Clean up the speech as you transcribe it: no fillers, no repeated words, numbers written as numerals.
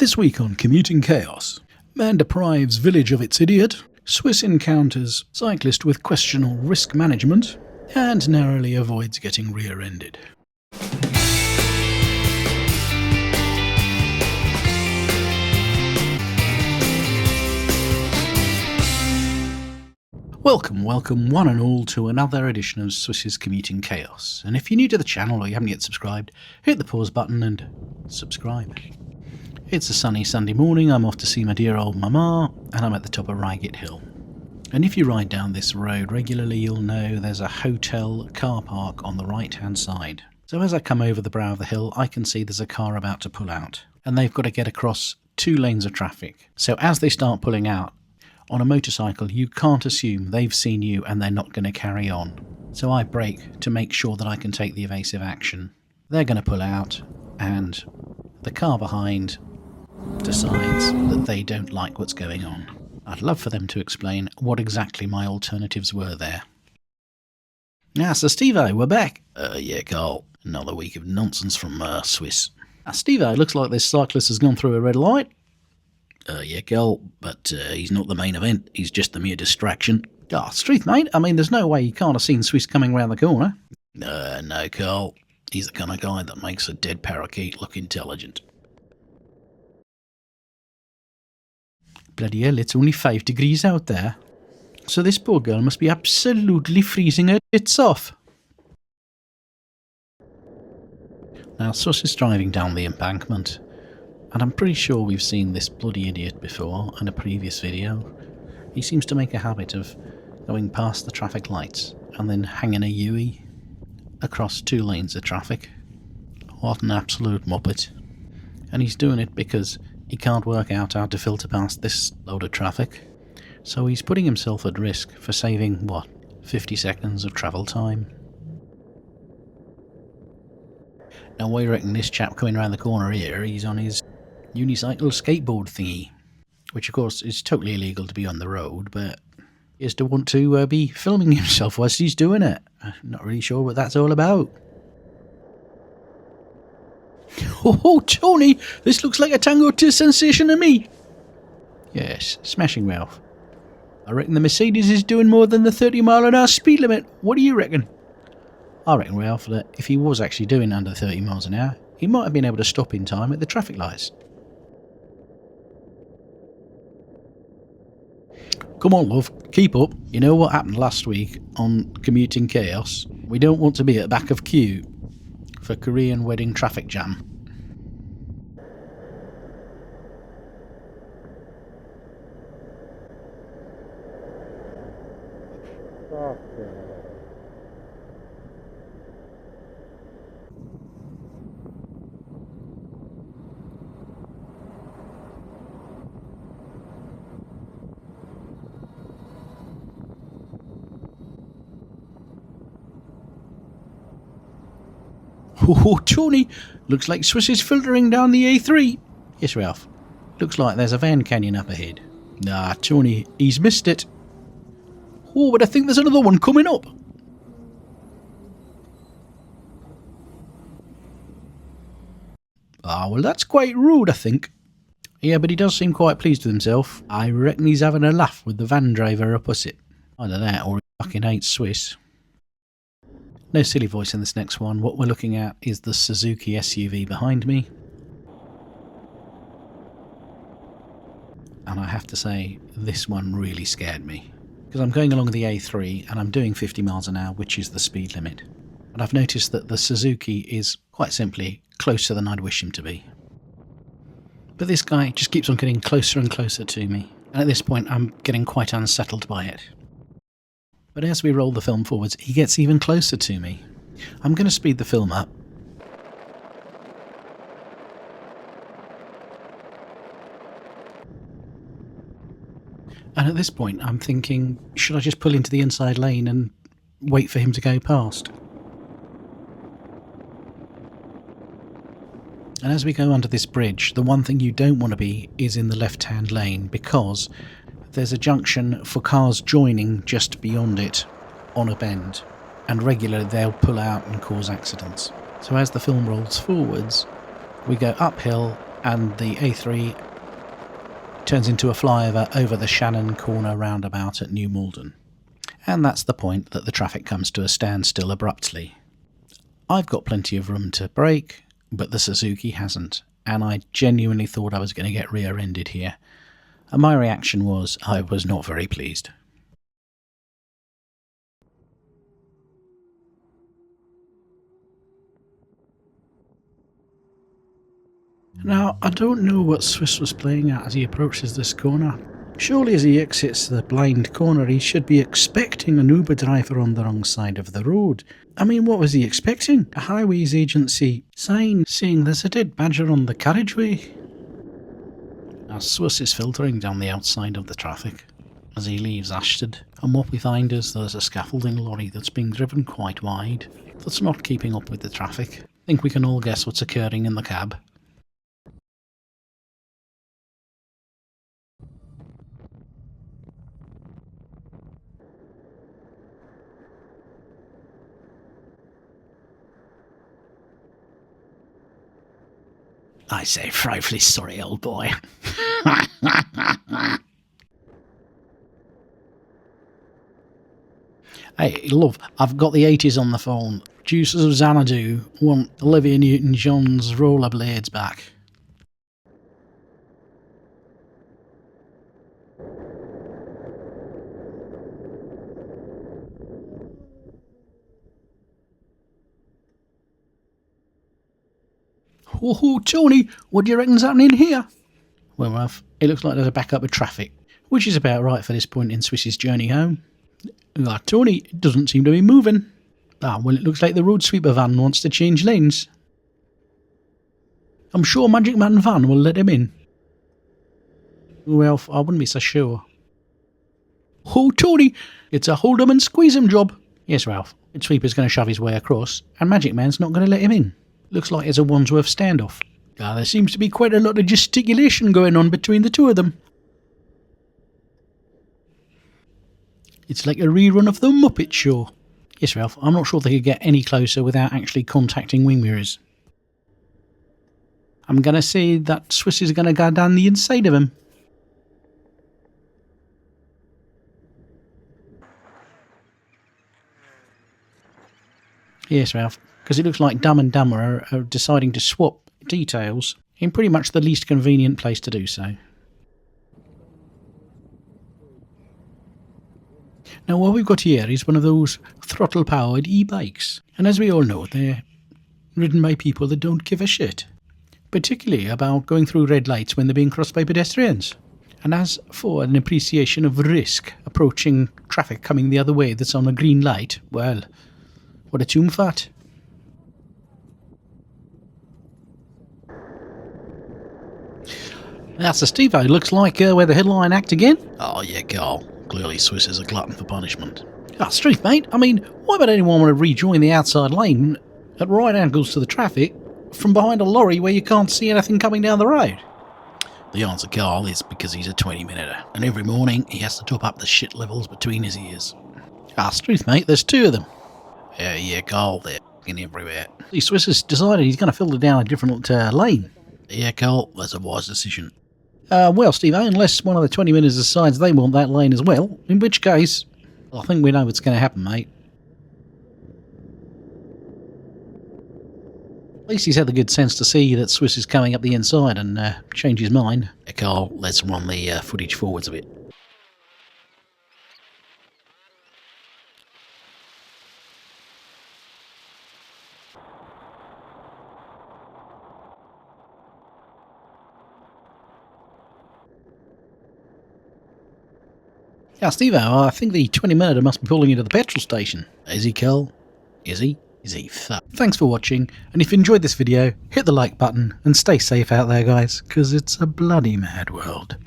This week on Commuting Chaos, man deprives village of its idiot, Swiss encounters cyclist with questionable risk management, and narrowly avoids getting rear-ended. Welcome one and all to another edition of Swiss's Commuting Chaos. And if you're new to the channel or you haven't yet subscribed, hit the pause button and subscribe. It's a sunny Sunday morning, I'm off to see my dear old mama, and I'm at the top of Reigate Hill. And if you ride down this road regularly, you'll know there's a hotel car park on the right hand side. So as I come over the brow of the hill, I can see there's a car about to pull out, and they've got to get across 2 lanes of traffic. So as they start pulling out, on a motorcycle, you can't assume they've seen you and they're not going to carry on. So I brake to make sure that I can take the evasive action. They're going to pull out, and the car behind decides that they don't like what's going on. I'd love for them to explain what exactly my alternatives were there. So Steve-O, we're back. Yeah, Carl. Another week of nonsense from Swiss. Steve-O, looks like this cyclist has gone through a red light. Yeah, Carl, but he's not the main event. He's just the mere distraction. Struth, mate. I mean, there's no way you can't have seen Swiss coming round the corner. No, Carl. He's the kind of guy that makes a dead parakeet look intelligent. Bloody hell, it's only 5 degrees out there. So this poor girl must be absolutely freezing her tits off. Now, Sus is driving down the embankment, and I'm pretty sure we've seen this bloody idiot before in a previous video. He seems to make a habit of going past the traffic lights and then hanging a U-ey across 2 lanes of traffic. What an absolute muppet. And he's doing it because he can't work out how to filter past this load of traffic. So he's putting himself at risk for saving, 50 seconds of travel time. Now I reckon this chap coming around the corner here, he's on his unicycle skateboard thingy, which of course is totally illegal to be on the road, but he has to want to be filming himself whilst he's doing it. I'm not really sure what that's all about. Oh, Tony, this looks like a tango to sensation to me. Yes, smashing, Ralph. I reckon the Mercedes is doing more than the 30-mile-an-hour speed limit. What do you reckon? I reckon, Ralph, that if he was actually doing under 30 miles an hour, he might have been able to stop in time at the traffic lights. Come on, love, keep up. You know what happened last week on Commuting Chaos? We don't want to be at the back of queue for Korean wedding traffic jam. Oh, Tony, looks like Swiss is filtering down the A3. Yes, Ralph. Looks like there's a van canyon up ahead. Nah, Tony, he's missed it. Oh, but I think there's another one coming up. Well, that's quite rude, I think. Yeah, but he does seem quite pleased with himself. I reckon he's having a laugh with the van driver opposite. Either that or he fucking hates Swiss. No silly voice in this next one. What we're looking at is the Suzuki SUV behind me. And I have to say, this one really scared me. Because I'm going along the A3 and I'm doing 50 miles an hour, which is the speed limit. And I've noticed that the Suzuki is, quite simply, closer than I'd wish him to be. But this guy just keeps on getting closer and closer to me. And at this point, I'm getting quite unsettled by it. But as we roll the film forwards, he gets even closer to me. I'm going to speed the film up. And at this point, I'm thinking, should I just pull into the inside lane and wait for him to go past? And as we go under this bridge, the one thing you don't want to be is in the left-hand lane, because there's a junction for cars joining just beyond it on a bend, and regularly they'll pull out and cause accidents. So as the film rolls forwards, we go uphill and the A3 turns into a flyover over the Shannon Corner roundabout at New Malden. And that's the point that the traffic comes to a standstill abruptly. I've got plenty of room to brake, but the Suzuki hasn't, and I genuinely thought I was going to get rear-ended here. And my reaction was, I was not very pleased. Now, I don't know what Swiss was playing at as he approaches this corner. Surely as he exits the blind corner he should be expecting an Uber driver on the wrong side of the road. I mean, what was he expecting? A highways agency sign saying there's a dead badger on the carriageway? Now Swiss is filtering down the outside of the traffic as he leaves Ashted, and what we find is there's a scaffolding lorry that's being driven quite wide, that's not keeping up with the traffic. I think we can all guess what's occurring in the cab. I say, frightfully sorry, old boy. Hey, love, I've got the 80s on the phone. Juices of Xanadu want Olivia Newton-John's rollerblades back. Oh, Tony, what do you reckon's happening here? Well, Ralph, it looks like there's a backup of traffic, which is about right for this point in Swiss's journey home. Tony, it doesn't seem to be moving. Well, it looks like the road sweeper van wants to change lanes. I'm sure Magic Man van will let him in. Well, I wouldn't be so sure. Oh, Tony, it's a hold 'em and squeeze 'em job. Yes, Ralph, the sweeper's going to shove his way across, and Magic Man's not going to let him in. Looks like it's a Wandsworth standoff. There seems to be quite a lot of gesticulation going on between the two of them. It's like a rerun of the Muppet Show. Yes, Ralph, I'm not sure they could get any closer without actually contacting wing mirrors. I'm going to say that Swiss is going to go down the inside of him. Yes, Ralph, because it looks like Dumb and Dumber are deciding to swap details in pretty much the least convenient place to do so. Now what we've got here is one of those throttle-powered e-bikes, and as we all know, they're ridden by people that don't give a shit, particularly about going through red lights when they're being crossed by pedestrians. And as for an appreciation of risk approaching traffic coming the other way that's on a green light, well, what a tomb fat. That's a Steve-O. Looks like we're the headline act again. Oh yeah, Carl. Clearly Swiss is a glutton for punishment. Steve, mate, I mean, why would anyone want to rejoin the outside lane at right angles to the traffic from behind a lorry where you can't see anything coming down the road? The answer, Carl, is because he's a 20-minuter, and every morning he has to top up the shit levels between his ears. Steve, mate, there's two of them. Yeah, Carl, they're f***ing everywhere. The Swiss has decided he's going to filter down a different lane. Yeah, Carl, that's a wise decision. Well, Steve, unless one of the 20 minutes decides they want that lane as well, in which case, I think we know what's going to happen, mate. At least he's had the good sense to see that Swiss is coming up the inside and change his mind. Yeah, Carl, let's run the footage forwards a bit. Steve-O, I think the 20-minuter must be pulling into the petrol station. Is he, Carl? Is he? Is he? Thanks for watching, and if you enjoyed this video, hit the like button, and stay safe out there, guys, because it's a bloody mad world.